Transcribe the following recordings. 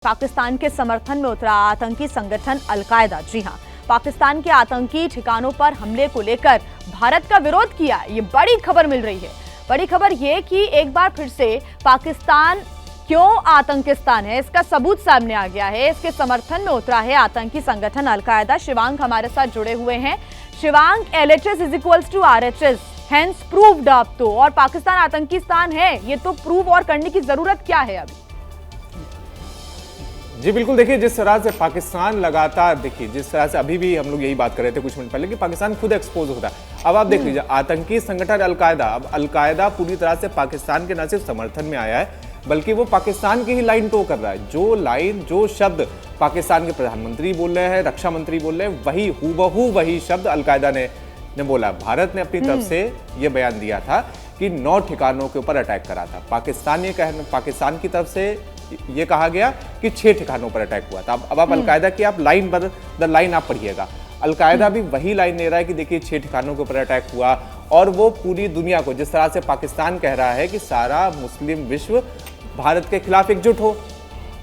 पाकिस्तान के समर्थन में उतरा आतंकी संगठन अलकायदा। जी हां, पाकिस्तान के आतंकी ठिकानों पर हमले को लेकर भारत का विरोध किया। ये बड़ी खबर मिल रही है। बड़ी खबर ये कि एक बार फिर से पाकिस्तान क्यों आतंकिस्तान है, इसका सबूत सामने आ गया है। इसके समर्थन में उतरा है आतंकी संगठन अलकायदा। शिवांग हमारे साथ जुड़े हुए हैं। Shivang, LHS is equals to RHS, hence proved अब तो, और पाकिस्तान आतंकिस्तान है, ये तो प्रूव और करने की जरूरत क्या है अभी? जी बिल्कुल, देखिए जिस तरह से पाकिस्तान लगातार, देखिए जिस तरह से अभी भी हम लोग यही बात कर रहे थे कुछ मिनट पहले कि पाकिस्तान खुद एक्सपोज होता है। अब आप देख लीजिए आतंकी संगठन अलकायदा, अब अलकायदा पूरी तरह से पाकिस्तान के न सिर्फ समर्थन में आया है बल्कि वो पाकिस्तान की ही लाइन टो कर रहा है। जो लाइन, जो शब्द पाकिस्तान के प्रधानमंत्री बोल रहे हैं, रक्षा मंत्री बोल रहे हैं, वही हूबहू वही शब्द अलकायदा ने बोला। भारत ने अपनी तरफ से ये बयान दिया था कि 9 ठिकानों के ऊपर अटैक करा था। पाकिस्तान की तरफ से ये कहा गया कि 6 ठिकानों पर अटैक हुआ था। अब आप अलकायदा की आप लाइन द लाइन आप पढ़िएगा। अलकायदा भी वही लाइन ले रहा है कि देखिए 6 ठिकानों के ऊपर अटैक हुआ, और वो पूरी दुनिया को, जिस तरह से पाकिस्तान कह रहा है कि सारा मुस्लिम विश्व भारत के खिलाफ एकजुट हो,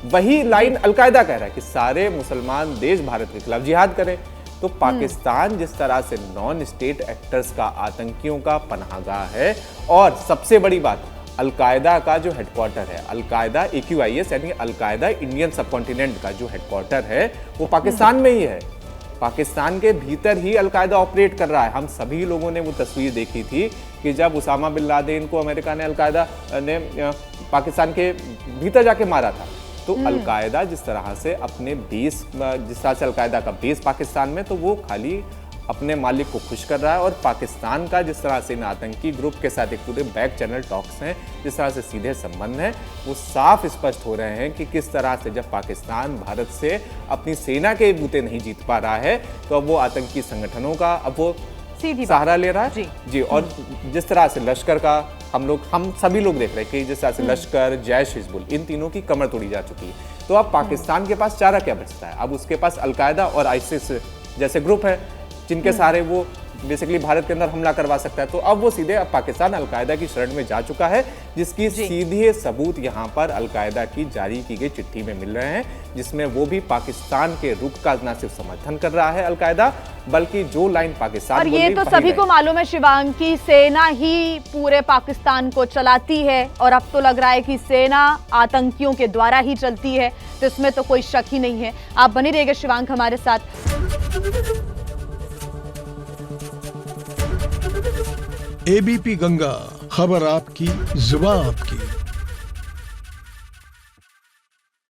वही लाइन अलकायदा कह रहा है कि सारे मुसलमान देश भारत के खिलाफ जिहाद करें। तो पाकिस्तान जिस तरह से नॉन स्टेट एक्टर्स का, आतंकियों का पनाहगाह है, और सबसे बड़ी बात, अलकायदा का जो हेडक्वार्टर है, अलकायदा AQIS यानी अलकायदा इंडियन सबकॉन्टिनेंट का जो हेडक्वार्टर है वो पाकिस्तान में ही है। पाकिस्तान के भीतर ही अलकायदा ऑपरेट कर रहा है। हम सभी लोगों ने वो तस्वीर देखी थी कि जब उसामा बिन लादेन को अमेरिका ने, अलकायदा ने पाकिस्तान के भीतर जाके मारा था। तो अलकायदा जिस तरह से अपने बेस, जिस तरह से अलकायदा का बेस पाकिस्तान में, तो वो खाली अपने मालिक को खुश कर रहा है। और पाकिस्तान का जिस तरह से इन आतंकी ग्रुप के साथ एक पूरे बैक चैनल टॉक्स हैं, जिस तरह से सीधे संबंध हैं, वो साफ स्पष्ट हो रहे हैं कि किस तरह से जब पाकिस्तान भारत से अपनी सेना के बूते नहीं जीत पा रहा है, तो अब वो आतंकी संगठनों का अब वो सहारा ले रहा है। जी। और जिस तरह से लश्कर का हम सभी लोग देख रहे हैं कि जिस तरह से लश्कर, जैश, हिजबुल, इन तीनों की कमर तोड़ी जा चुकी है। तो अब पाकिस्तान के पास चारा क्या बचता है? अब उसके पास अलकायदा और आईसिस जैसे ग्रुप है जिनके सहारे वो बेसिकली भारत के अंदर हमला करवा सकता है। तो अब वो सीधे पाकिस्तान अलकायदा की शरण में जा चुका है, जिसकी सीधे सबूत यहाँ पर अलकायदा की जारी की गई चिट्ठी में मिल रहे हैं, जिसमें वो भी पाकिस्तान के रुख का न सिर्फ समर्थन कर रहा है अलकायदा, बल्कि जो लाइन पाकिस्तान, और ये तो सभी को मालूम है शिवांग की सेना ही पूरे पाकिस्तान को चलाती है, और अब तो लग रहा है कि सेना आतंकियों के द्वारा ही चलती है, तो इसमें तो कोई शक ही नहीं है। आप बनी रहिएगा शिवांग हमारे साथ। ABP गंगा, खबर आपकी, जुबान आपकी।